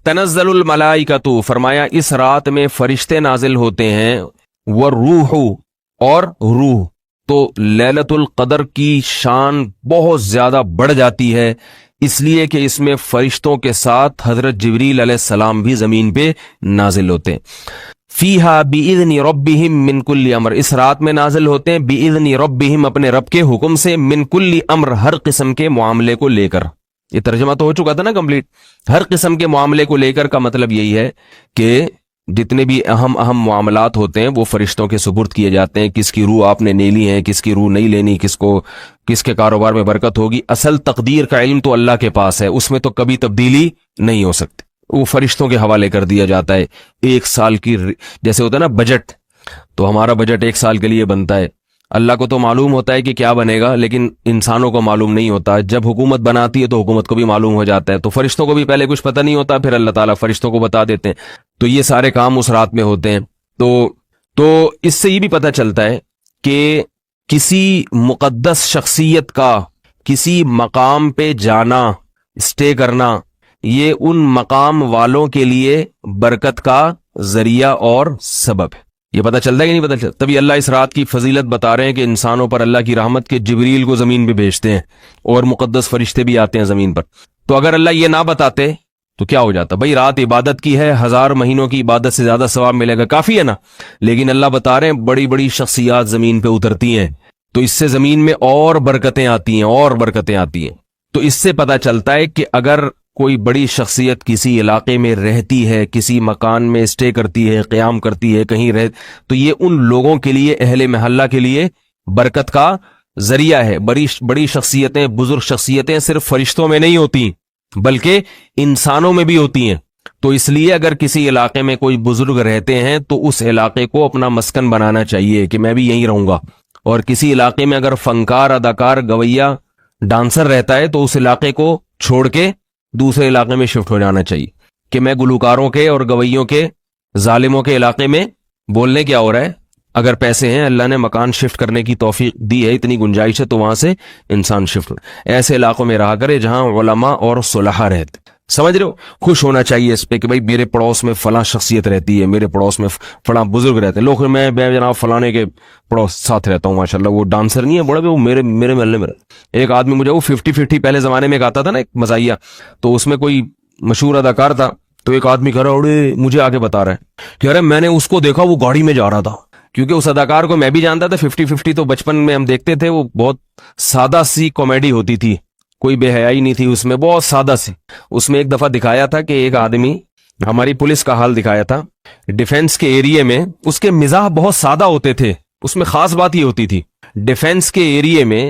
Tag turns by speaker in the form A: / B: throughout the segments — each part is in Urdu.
A: تنزل الملائکۃ، فرمایا اس رات میں فرشتے نازل ہوتے ہیں، والروح، اور روح. تو لیلۃ القدر کی شان بہت زیادہ بڑھ جاتی ہے، اس لیے کہ اس میں فرشتوں کے ساتھ حضرت جبریل علیہ السلام بھی زمین پہ نازل ہوتے ہیں. فیہا بِإِذْنِ رَبِّهِمْ مِنْ كُلِّ امر، اس رات میں نازل ہوتے ہیں بِإِذْنِ رَبِّهِمْ، اپنے رب کے حکم سے، من کل امر، ہر قسم کے معاملے کو لے کر. یہ ترجمہ تو ہو چکا تھا نا کمپلیٹ. ہر قسم کے معاملے کو لے کر کا مطلب یہی ہے کہ جتنے بھی اہم معاملات ہوتے ہیں وہ فرشتوں کے سپرد کیے جاتے ہیں. کس کی روح آپ نے لے لی ہے، کس کی روح نہیں لینی، کس کے کاروبار میں برکت ہوگی، اصل تقدیر کا علم تو اللہ کے پاس ہے، اس میں تو کبھی تبدیلی نہیں ہو سکتی، وہ فرشتوں کے حوالے کر دیا جاتا ہے. ایک سال کی جیسے ہوتا ہے نا بجٹ، تو ہمارا بجٹ ایک سال کے لیے بنتا ہے، اللہ کو تو معلوم ہوتا ہے کہ کیا بنے گا، لیکن انسانوں کو معلوم نہیں ہوتا. جب حکومت بناتی ہے تو حکومت کو بھی معلوم ہو جاتا ہے، تو فرشتوں کو بھی پہلے کچھ پتہ نہیں ہوتا، پھر اللہ تعالیٰ فرشتوں کو بتا دیتے ہیں. تو یہ سارے کام اس رات میں ہوتے ہیں. تو اس سے یہ بھی پتہ چلتا ہے کہ کسی مقدس شخصیت کا کسی مقام پہ جانا، اسٹے کرنا، یہ ان مقام والوں کے لیے برکت کا ذریعہ اور سبب ہے. یہ پتہ چلتا ہے کہ نہیں پتہ چلتا؟ تبھی اللہ اس رات کی فضیلت بتا رہے ہیں کہ انسانوں پر اللہ کی رحمت کے جبریل کو زمین پہ بھیجتے ہیں اور مقدس فرشتے بھی آتے ہیں زمین پر. تو اگر اللہ یہ نہ بتاتے تو کیا ہو جاتا؟ بھائی رات عبادت کی ہے، 1000 مہینوں کی عبادت سے زیادہ ثواب ملے گا، کافی ہے نا. لیکن اللہ بتا رہے ہیں بڑی بڑی شخصیات زمین پہ اترتی ہیں تو اس سے زمین میں اور برکتیں آتی ہیں. تو اس سے پتہ چلتا ہے کہ اگر کوئی بڑی شخصیت کسی علاقے میں رہتی ہے، کسی مکان میں اسٹے کرتی ہے، قیام کرتی ہے، کہیں تو یہ ان لوگوں کے لیے، اہل محلہ کے لیے برکت کا ذریعہ ہے. بڑی شخصیتیں، بزرگ شخصیتیں صرف فرشتوں میں نہیں ہوتی بلکہ انسانوں میں بھی ہوتی ہیں. تو اس لیے اگر کسی علاقے میں کوئی بزرگ رہتے ہیں تو اس علاقے کو اپنا مسکن بنانا چاہیے کہ میں بھی یہیں رہوں گا. اور کسی علاقے میں اگر فنکار، اداکار، گویا، ڈانسر رہتا ہے تو اس علاقے کو چھوڑ کے دوسرے علاقے میں شفٹ ہو جانا چاہیے کہ میں گلوکاروں کے اور گویوں کے، ظالموں کے علاقے میں بولنے کیا ہو رہا ہے. اگر پیسے ہیں، اللہ نے مکان شفٹ کرنے کی توفیق دی ہے، اتنی گنجائش ہے، تو وہاں سے انسان شفٹ ایسے علاقوں میں رہا کرے جہاں علماء اور صلحاء رہتے. سمجھ رہے ہو؟ خوش ہونا چاہیے اس پہ کہ بھائی میرے پڑوس میں فلاں شخصیت رہتی ہے، میرے پڑوس میں فلاں بزرگ رہتے ہیں. لوگ میں جناب فلانے کے پڑوس ساتھ رہتا ہوں، ماشاءاللہ وہ ڈانسر نہیں ہے بڑا، وہ میرے محلے میں رہتا. ایک آدمی مجھے وہ 50-50 پہلے زمانے میں ایک آتا تھا نا، ایک مزاحیہ، تو اس میں کوئی مشہور اداکار تھا، تو ایک آدمی کہہ رہا اڑے مجھے آگے بتا رہا ہے کہ ارے میں نے اس کو دیکھا وہ گاڑی میں جا رہا تھا. کیونکہ اس اداکار کو میں بھی جانتا تھا. 50-50 تو بچپن میں ہم دیکھتے تھے، وہ بہت سادہ سی کامیڈی ہوتی تھی، کوئی بے حیائی نہیں تھی اس میں، بہت سادہ سی. اس میں ایک دفعہ دکھایا تھا کہ ایک آدمی، ہماری پولیس کا حال دکھایا تھا ڈیفنس کے ایریے میں. اس کے مزاح بہت سادہ ہوتے تھے. اس میں خاص بات یہ ہوتی تھی ڈیفنس کے ایریے میں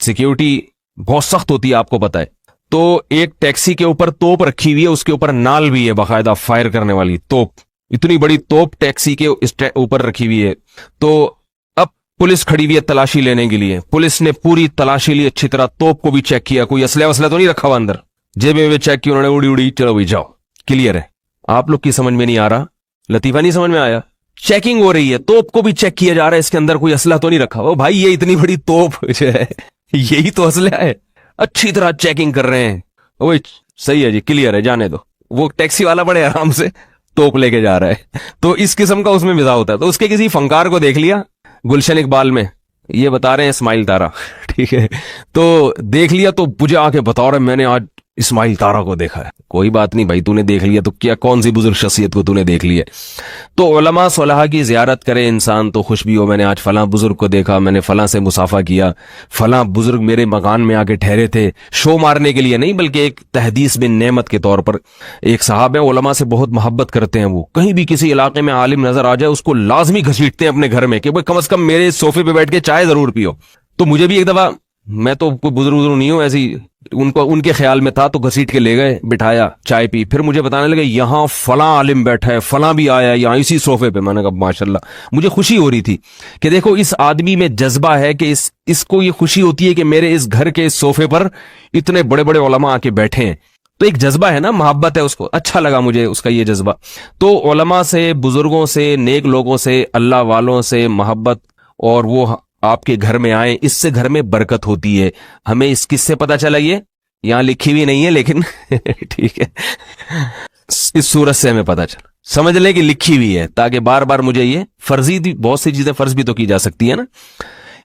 A: سیکیورٹی بہت سخت ہوتی ہے، آپ کو پتہ ہے. تو ایک ٹیکسی کے اوپر توپ رکھی ہوئی ہے، اس کے اوپر نال بھی ہے، باقاعدہ فائر کرنے والی توپ، اتنی بڑی توپ ٹیکسی کے اوپر رکھی ہوئی ہے. تو اب پولیس کھڑی ہوئی ہے تلاشی لینے کے لیے. پولیس نے پوری تلاشی لی، اچھی طرح توپ کو بھی چیک کیا، کوئی اسلحہ وسلح تو نہیں رکھا ہوا اندر، جیبیں میں چیک کی انہوں نے، اڑی چلو بھائی جاؤ، کلیئر ہے. آپ لوگ کی سمجھ میں نہیں آ رہا؟ لطیفہ نہیں سمجھ میں آیا؟ چیکنگ ہو رہی ہے، توپ کو بھی چیک کیا جا رہا ہے، اس کے اندر کوئی اسلحہ تو نہیں رکھا ہوا. بھائی یہ اتنی بڑی توپ جو ہے یہی تو اسلحہ ہے. اچھی طرح چیکنگ کر رہے ہیں، وہی صحیح ہے جی، کلیئر ہے، جانے دو. وہ ٹیکسی والا بڑے آرام سے توپ لے کے جا رہا ہے. تو اس قسم کا اس میں مزاح ہوتا ہے. تو اس کے کسی فنکار کو دیکھ لیا گلشن اقبال میں، یہ بتا رہے ہیں اسماعیل تارا، ٹھیک ہے، تو دیکھ لیا تو مجھے آ کے بتا رہا ہے میں نے آج اسماعیل تارا کو دیکھا ہے. کوئی بات نہیں بھائی، تو نے دیکھ لیا تو کیا، کون سی بزرگ شخصیت کو تو نے دیکھ لیا. تو علماء صلحاء کی زیارت کرے انسان تو خوش بھی ہو، میں نے آج فلاں بزرگ کو دیکھا، میں نے فلاں سے مصافحہ کیا، فلاں بزرگ میرے مکان میں آ کے ٹھہرے تھے. شو مارنے کے لیے نہیں بلکہ ایک تحدیث بن نعمت کے طور پر. ایک صاحب ہیں علماء سے بہت محبت کرتے ہیں، وہ کہیں بھی کسی علاقے میں عالم نظر آ جائے اس کو لازمی گھسیٹتے ہیں اپنے گھر میں کہ بھائی کم از کم میرے صوفے پہ بیٹھ کے چائے ضرور پیو. تو مجھے بھی ایک دفعہ، میں تو کوئی بزرگ نہیں ہوں، ایسی ان کے خیال میں تھا تو گھسیٹ کے لے گئے، بٹھایا، چائے پی، پھر مجھے بتانے لگے یہاں فلاں عالم بیٹھا ہے، فلاں بھی آیا ہے یہاں اسی صوفے پہ. میں نے کہا ماشاءاللہ. مجھے خوشی ہو رہی تھی کہ دیکھو اس آدمی میں جذبہ ہے کہ اس کو یہ خوشی ہوتی ہے کہ میرے اس گھر کے اس صوفے پر اتنے بڑے بڑے علماء آ کے بیٹھے ہیں. تو ایک جذبہ ہے نا، محبت ہے اس کو، اچھا لگا مجھے اس کا یہ جذبہ. تو علماء سے، بزرگوں سے، نیک لوگوں سے، اللہ والوں سے محبت، اور وہ آپ کے گھر میں آئیں، اس سے گھر میں برکت ہوتی ہے. ہمیں اس کس سے پتہ چلا؟ یہ یہاں لکھی ہوئی نہیں ہے لیکن ٹھیک ہے. اس صورت سے ہمیں پتا چلا، سمجھ لیں کہ لکھی ہوئی ہے تاکہ بار بار مجھے یہ فرضی بہت سی چیزیں فرض بھی تو کی جا سکتی ہے نا۔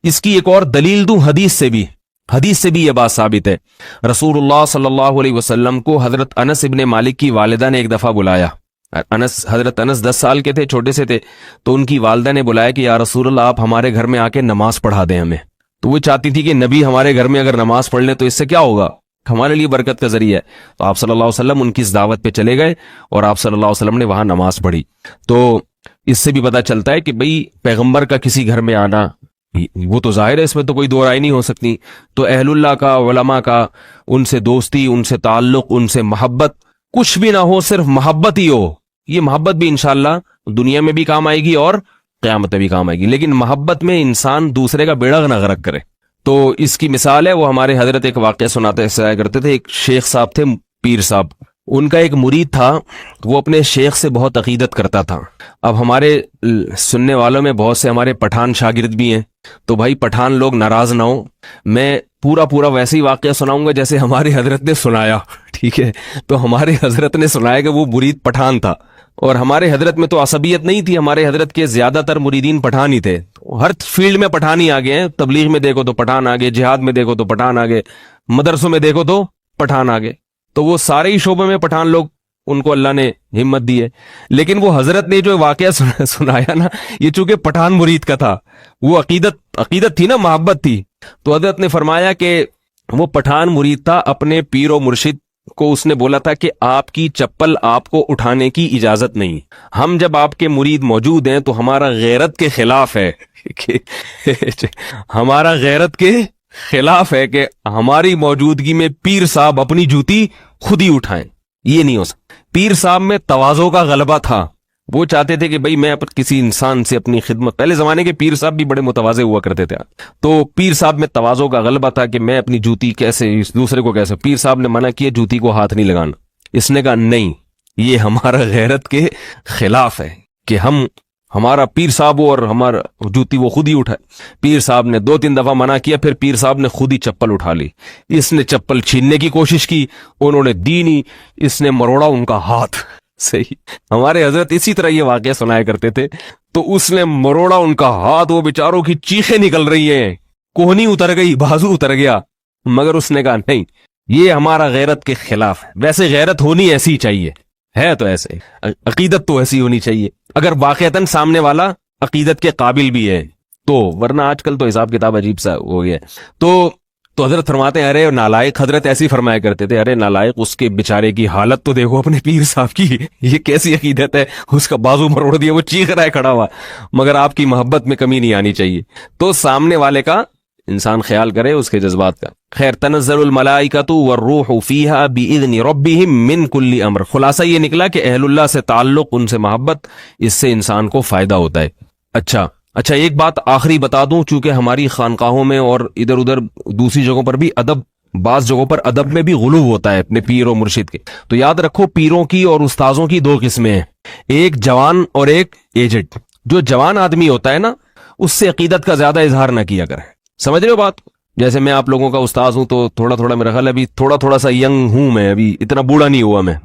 A: اس کی ایک اور دلیل دوں، حدیث سے بھی یہ بات ثابت ہے۔ رسول اللہ صلی اللہ علیہ وسلم کو حضرت انس ابن مالک کی والدہ نے ایک دفعہ بلایا۔ حضرت انس 10 سال کے تھے، چھوٹے سے تھے، تو ان کی والدہ نے بلایا کہ یا رسول اللہ آپ ہمارے گھر میں آ کے نماز پڑھا دیں ہمیں۔ تو وہ چاہتی تھی کہ نبی ہمارے گھر میں اگر نماز پڑھ لیں تو اس سے کیا ہوگا، ہمارے لیے برکت کا ذریعہ ہے۔ تو آپ صلی اللہ علیہ وسلم ان کی اس دعوت پہ چلے گئے اور آپ صلی اللہ علیہ وسلم نے وہاں نماز پڑھی۔ تو اس سے بھی پتہ چلتا ہے کہ بھئی پیغمبر کا کسی گھر میں آنا وہ تو ظاہر ہے، اس میں تو کوئی دو رائے نہیں ہو سکتی۔ تو اہل اللہ کا، علماء کا، ان سے دوستی، ان سے تعلق، ان سے محبت، کچھ بھی نہ ہو صرف محبت ہی ہو، یہ محبت بھی انشاءاللہ دنیا میں بھی کام آئے گی اور قیامت میں بھی کام آئے گی، لیکن محبت میں انسان دوسرے کا بیڑا نہ غرق کرے۔ تو اس کی مثال ہے، وہ ہمارے حضرت ایک واقعہ سناتے کرتے تھے۔ ایک شیخ صاحب تھے، پیر صاحب، ان کا ایک مرید تھا، وہ اپنے شیخ سے بہت عقیدت کرتا تھا۔ اب ہمارے سننے والوں میں بہت سے ہمارے پٹھان شاگرد بھی ہیں، تو بھائی پٹھان لوگ ناراض نہ ہوں، میں پورا ویسے ہی واقعہ سناؤں گا جیسے ہمارے حضرت نے سنایا، ٹھیک ہے؟ تو ہمارے حضرت نے سنایا کہ وہ مرید پٹھان تھا، اور ہمارے حضرت میں تو عصبیت نہیں تھی، ہمارے حضرت کے زیادہ تر مریدین پٹھان ہی تھے، ہر فیلڈ میں پٹھان ہی آگے ہیں، تبلیغ میں دیکھو تو پٹھان آگے، جہاد میں دیکھو تو پٹھان آگے، مدرسوں میں دیکھو تو پٹھان آگے، تو وہ سارے ہی شعبوں میں پٹھان لوگ، ان کو اللہ نے ہمت دی ہے۔ لیکن وہ حضرت نے جو واقعہ سنایا نا، یہ چونکہ پٹھان مرید کا تھا، وہ عقیدت تھی نا، محبت تھی، تو حضرت نے فرمایا کہ وہ پٹھان مرید تھا، اپنے پیر و مرشد کو اس نے بولا تھا کہ آپ کی چپل آپ کو اٹھانے کی اجازت نہیں، ہم جب آپ کے مرید موجود ہیں تو ہمارا غیرت کے خلاف ہے ہمارا غیرت کے خلاف ہے کہ ہماری موجودگی میں پیر صاحب اپنی جوتی خود ہی اٹھائیں، یہ نہیں ہو سکتا۔ پیر صاحب میں تواضع کا غلبہ تھا، وہ چاہتے تھے کہ بھئی میں کسی انسان سے اپنی خدمت، پہلے زمانے کے پیر صاحب بھی بڑے متواضع ہوا کرتے تھے، تو پیر صاحب میں تواضع کا غلبہ تھا کہ میں اپنی جوتی کیسے اس دوسرے کو کیسے، پیر صاحب نے منع کیا جوتی کو ہاتھ نہیں لگانا، اس نے کہا نہیں، یہ ہمارا غیرت کے خلاف ہے کہ ہمارا پیر صاحب ہو اور ہمارا جوتی وہ خود ہی اٹھائے۔ پیر صاحب نے 2-3 دفعہ منع کیا، پھر پیر صاحب نے خود ہی چپل اٹھا لی، اس نے چپل چھیننے کی کوشش کی، انہوں نے دی نہیں، اس نے مروڑا ان کا ہاتھ، صحیح، ہمارے حضرت اسی طرح یہ واقعہ سنایا کرتے تھے، تو اس نے مروڑا ان کا ہاتھ، وہ بیچاروں کی چیخیں نکل رہی ہیں، کوہنی اتر گئی، بازو اتر گیا، مگر اس نے کہا نہیں، یہ ہمارا غیرت کے خلاف ہے۔ ویسے غیرت ہونی ایسی چاہیے، ہے تو ایسے، عقیدت تو ایسی ہونی چاہیے اگر واقعتاً سامنے والا عقیدت کے قابل بھی ہے تو، ورنہ آج کل تو حساب کتاب عجیب سا ہو گیا۔ تو حضرت فرماتے ہیں ارے نالائق، حضرت ایسی فرمایا کرتے تھے، ارے نالائق، اس کے بیچارے کی حالت تو دیکھو اپنے پیر صاحب کی، یہ کیسی عقیدت ہے، اس کا بازو مروڑ دیا، وہ چیخ رہا ہے کھڑا ہوا، مگر آپ کی محبت میں کمی نہیں آنی چاہیے۔ تو سامنے والے کا انسان خیال کرے، اس کے جذبات کا۔ خیر، تنزل الملائکۃ والروح فیہا باذن ربہم من کل امر، خلاصہ یہ نکلا کہ اہل اللہ سے تعلق، ان سے محبت، اس سے انسان کو فائدہ ہوتا ہے۔ اچھا ایک بات آخری بتا دوں، چونکہ ہماری خانقاہوں میں اور ادھر ادھر دوسری جگہوں پر بھی ادب، بعض جگہوں پر ادب میں بھی غلو ہوتا ہے اپنے پیر و مرشد کے، تو یاد رکھو پیروں کی اور استاذوں کی 2 قسمیں ہیں، ایک جوان اور ایک ایجڈ۔ جو جوان آدمی ہوتا ہے نا، اس سے عقیدت کا زیادہ اظہار نہ کیا کرے، سمجھ رہے ہو بات؟ جیسے میں آپ لوگوں کا استاذ ہوں تو تھوڑا میرا خیال ابھی تھوڑا سا ینگ ہوں، میں ابھی اتنا بوڑھا نہیں ہوا میں،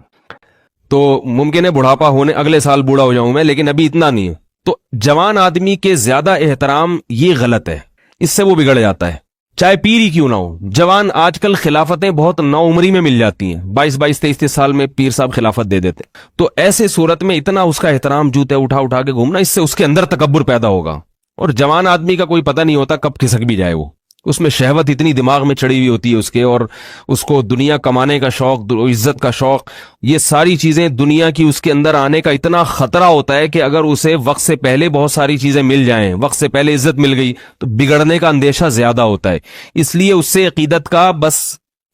A: تو ممکن ہے بڑھاپا ہونے اگلے سال بوڑھا ہو جاؤں میں، لیکن ابھی اتنا نہیں ہے۔ تو جوان آدمی کے زیادہ احترام یہ غلط ہے، اس سے وہ بگڑ جاتا ہے، چاہے پیر ہی کیوں نہ ہو۔ جوان آج کل خلافتیں بہت نو عمری میں مل جاتی ہیں، 22 23 سال میں پیر صاحب خلافت دے دیتے، تو ایسے صورت میں اتنا اس کا احترام جوتے اٹھا کے گھومنا، اس سے اس کے اندر تکبر پیدا ہوگا، اور جوان آدمی کا کوئی پتہ نہیں ہوتا کب کھسک بھی جائے، وہ اس میں شہوت اتنی دماغ میں چڑھی ہوئی ہوتی ہے اس کے، اور اس کو دنیا کمانے کا شوق، عزت کا شوق، یہ ساری چیزیں دنیا کی اس کے اندر آنے کا اتنا خطرہ ہوتا ہے کہ اگر اسے وقت سے پہلے بہت ساری چیزیں مل جائیں، وقت سے پہلے عزت مل گئی تو بگڑنے کا اندیشہ زیادہ ہوتا ہے۔ اس لیے اس سے عقیدت کا بس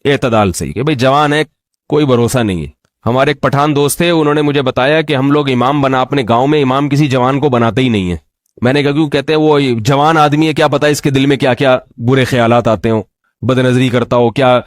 A: اعتدال صحیح کہ بھئی جوان ہے، کوئی بھروسہ نہیں ہے۔ ہمارے ایک پٹھان دوست تھے، انہوں نے مجھے بتایا کہ ہم لوگ امام بنا، اپنے گاؤں میں امام کسی جوان کو بناتے ہی نہیں ہے۔ میں نے کہا کیوں؟ کہتے ہیں وہ جوان آدمی ہے، کیا پتا اس کے دل میں کیا کیا برے خیالات آتے ہوں، بد نظری کرتا ہو کیا،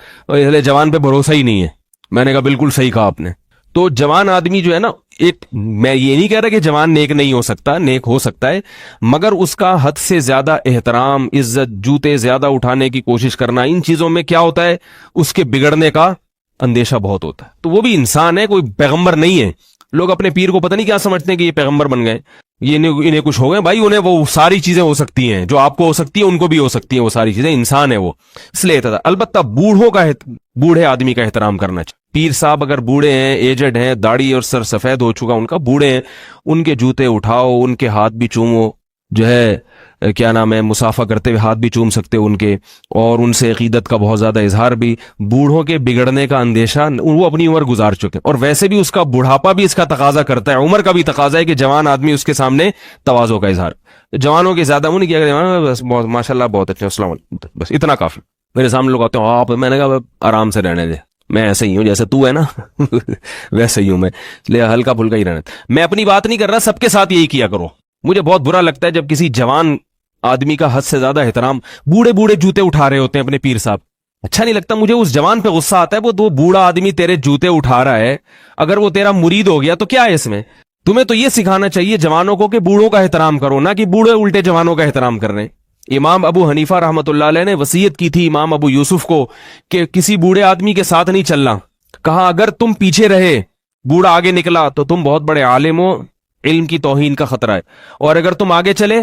A: جوان پہ بھروسہ ہی نہیں ہے۔ میں نے کہا بالکل صحیح کہا آپ نے۔ تو جوان آدمی جو ہے نا، ایک میں یہ نہیں کہہ رہا کہ جوان نیک نہیں ہو سکتا، نیک ہو سکتا ہے، مگر اس کا حد سے زیادہ احترام، عزت، جوتے زیادہ اٹھانے کی کوشش کرنا، ان چیزوں میں کیا ہوتا ہے، اس کے بگڑنے کا اندیشہ بہت ہوتا ہے. تو وہ بھی انسان ہے, کوئی پیغمبر نہیں ہے. لوگ اپنے پیر کو پتہ نہیں کیا سمجھتے ہیں کہ یہ پیغمبر بن گئے, یہ انہیں کچھ ہو گئے. بھائی انہیں وہ ساری چیزیں ہو سکتی ہیں جو آپ کو ہو سکتی ہیں, ان کو بھی ہو سکتی ہیں وہ ساری چیزیں. انسان ہے وہ, اس لیے البتہ بوڑھے آدمی کا احترام کرنا چاہیے. پیر صاحب اگر بوڑھے ہیں, ایجڈ ہیں, داڑھی اور سر سفید ہو چکا ان کا, بوڑھے ہیں, ان کے جوتے اٹھاؤ, ان کے ہاتھ بھی چومو, جو ہے کیا نام ہے, مسافہ کرتے ہوئے ہاتھ بھی چوم سکتے ان کے, اور ان سے عقیدت کا بہت زیادہ اظہار بھی. بوڑھوں کے بگڑنے کا اندیشہ, وہ اپنی عمر گزار چکے, اور ویسے بھی اس کا بڑھاپا بھی اس کا تقاضا کرتا ہے, عمر کا بھی تقاضا ہے کہ جوان آدمی اس کے سامنے تواضع کا اظہار. جوانوں کے زیادہ وہ نہیں کیا, بس ماشاء اللہ بہت اچھے, السلام علیکم, بس اتنا کافی. میرے سامنے لوگ آتے ہیں آپ, میں نے کہا آرام سے رہنے دے, میں ایسے ہی ہوں جیسے تو ہے نا ویسے ہی ہوں میں, اس لیے ہلکا پھلکا ہی رہنا. میں اپنی بات نہیں کر رہا, سب کے ساتھ یہی کیا کرو. مجھے بہت برا لگتا ہے جب کسی جوان آدمی کا حد سے زیادہ احترام, بوڑھے جوتے اٹھا رہے ہوتے ہیں اپنے پیر صاحب. اچھا نہیں لگتا مجھے, اس جوان پہ غصہ آتا ہے. وہ بوڑھا آدمی تیرے جوتے اٹھا رہا ہے, اگر وہ تیرا مرید ہو گیا تو کیا ہے اس میں؟ تمہیں تو یہ سکھانا چاہیے جوانوں کو کہ بوڑھوں کا احترام کرو, نہ کہ بوڑھے الٹے جوانوں کا احترام کر رہے ہیں. امام ابو حنیفہ رحمۃ اللہ علیہ نے وصیت کی تھی امام ابو یوسف کو کہ کسی بوڑھے آدمی کے ساتھ نہیں چلنا. کہا اگر تم پیچھے رہے, بوڑھا آگے نکلا تو تم بہت بڑے عالم ہو, علم کی توہین کا خطرہ ہے, اور اگر تم آگے چلے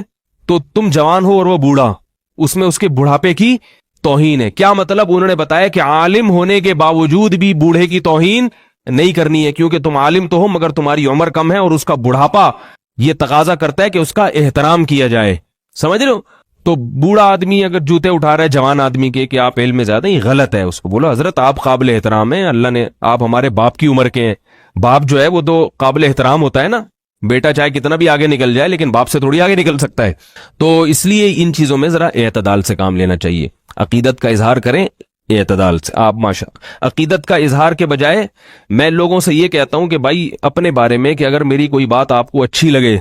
A: تو تم جوان ہو اور وہ بوڑھا, اس میں اس کے بڑھاپے کی توہین ہے. کیا مطلب؟ انہوں نے بتایا کہ عالم ہونے کے باوجود بھی بوڑھے کی توہین نہیں کرنی ہے, کیونکہ تم عالم تو ہو مگر تمہاری عمر کم ہے, اور اس کا بڑھاپا یہ تقاضا کرتا ہے کہ اس کا احترام کیا جائے. سمجھ رہے ہو؟ تو بوڑھا آدمی اگر جوتے اٹھا رہا ہے جوان آدمی کے کہ آپ علم میں زیادہ, یہ غلط ہے. اس کو بولو حضرت آپ قابل احترام ہیں, اللہ نے, آپ ہمارے باپ کی عمر کے ہیں. باپ جو ہے وہ تو قابل احترام ہوتا ہے نا, بیٹا چاہے کتنا بھی آگے نکل جائے لیکن باپ سے تھوڑی آگے نکل سکتا ہے. تو اس لیے ان چیزوں میں ذرا اعتدال سے کام لینا چاہیے. عقیدت کا اظہار کریں اعتدال سے. آپ ماشاء عقیدت کا اظہار کے بجائے میں لوگوں سے یہ کہتا ہوں کہ بھائی اپنے بارے میں کہ اگر میری کوئی بات آپ کو اچھی لگے,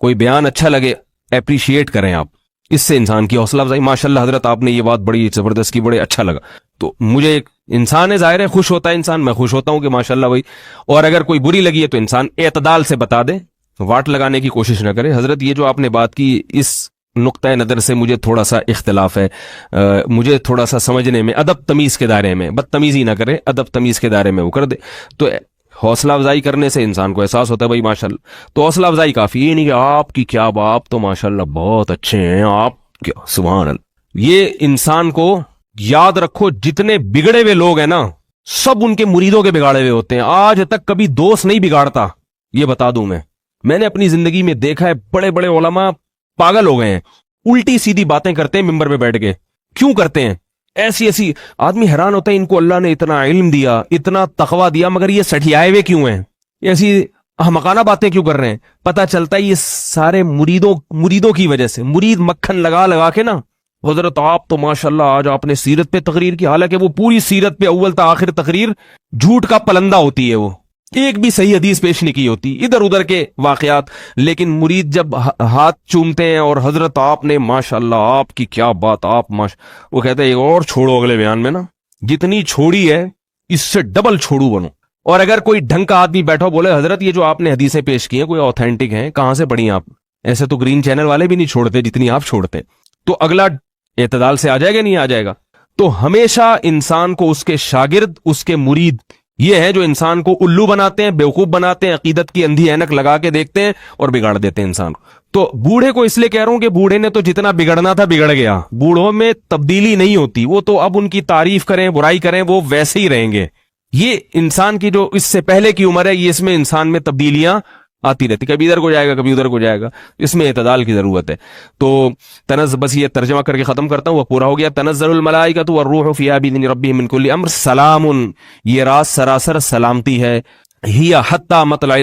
A: کوئی بیان اچھا لگے, اپریشیٹ کریں آپ. اس سے انسان کی حوصلہ افزائی. ماشاءاللہ حضرت آپ نے یہ بات بڑی زبردست کی, بڑے اچھا لگا. تو مجھے ایک انسان ہے, ظاہر ہے خوش ہوتا ہے انسان, میں خوش ہوتا ہوں کہ ماشاءاللہ بھائی. اور اگر کوئی بری لگی ہے تو انسان اعتدال سے بتا دے, واٹ لگانے کی کوشش نہ کرے. حضرت یہ جو آپ نے بات کی اس نقطۂ نظر سے مجھے تھوڑا سا اختلاف ہے, مجھے تھوڑا سا سمجھنے میں, ادب تمیز کے دائرے میں, بدتمیزی نہ کرے, ادب تمیز کے دائرے میں وہ کر دے. تو حوصلہ افزائی کرنے سے انسان کو احساس ہوتا ہے بھائی ماشاءاللہ. تو حوصلہ افزائی کافی, یہ نہیں کہ آپ کی کیا باپ تو ماشاءاللہ بہت اچھے ہیں, آپ کیا سبحان اللہ. یہ انسان کو یاد رکھو, جتنے بگڑے ہوئے لوگ ہیں نا سب ان کے مریدوں کے بگاڑے ہوئے ہوتے ہیں. آج تک کبھی دوست نہیں بگاڑتا, یہ بتا دوں میں نے اپنی زندگی میں دیکھا ہے. بڑے بڑے علماء پاگل ہو گئے ہیں, الٹی سیدھی باتیں کرتے ہیں ممبر پہ بیٹھ کے. کیوں کرتے ہیں ایسی آدمی حیران ہوتا ہے, ان کو اللہ نے اتنا علم دیا, اتنا تقویٰ دیا, مگر یہ سٹھیائے ہوئے کیوں ہیں, ایسی احمقانہ باتیں کیوں کر رہے ہیں؟ پتہ چلتا ہے یہ سارے مریدوں کی وجہ سے. مرید مکھن لگا کے نا, حضرت آپ تو ماشاءاللہ آج آپ نے سیرت پہ تقریر کی, حالانکہ وہ پوری سیرت پہ اول تا آخر تقریر جھوٹ کا پلندہ ہوتی ہے, وہ ایک بھی صحیح حدیث پیش نہیں کی ہوتی, ادھر ادھر کے واقعات. لیکن مرید جب ہاتھ چومتے ہیں اور حضرت آپ نے ماشاءاللہ آپ کی کیا بات, آپ وہ کہتے ہیں ایک اور چھوڑو اگلے بیان میں نا, جتنی چھوڑی ہے اس سے ڈبل چھوڑو بنو. اور اگر کوئی ڈھنگ کا آدمی بیٹھا بولے حضرت یہ جو آپ نے حدیثیں پیش کی ہیں کوئی آتھینٹک ہیں, کہاں سے پڑھی آپ, ایسے تو گرین چینل والے بھی نہیں چھوڑتے جتنی آپ چھوڑتے, تو اگلا اعتدال سے آ جائے گا نہیں آ جائے گا. تو ہمیشہ انسان کو اس کے شاگرد, اس کے مرید یہ ہے جو انسان کو الو بناتے ہیں, بیوقوف بناتے ہیں, عقیدت کی اندھی اینک لگا کے دیکھتے ہیں اور بگاڑ دیتے ہیں انسان کو. تو بوڑھے کو اس لیے کہہ رہا ہوں کہ بوڑھے نے تو جتنا بگڑنا تھا بگڑ گیا, بوڑھوں میں تبدیلی نہیں ہوتی, وہ تو اب ان کی تعریف کریں برائی کریں وہ ویسے ہی رہیں گے. یہ انسان کی جو اس سے پہلے کی عمر ہے, یہ اس میں انسان میں تبدیلیاں آتی رہتی, کبھی ادھر کو جائے گا کبھی ادھر کو جائے گا, اس میں اعتدال کی ضرورت ہے. تو بس یہ ترجمہ کر کے ختم کرتا ہوں, وہ پورا ہو گیا. تنزل الملائکۃ والروح فیہا بإذن ربہم من کل امر, سلام, یہ رات سراسر سلامتی ہے, ہی حتی مطلع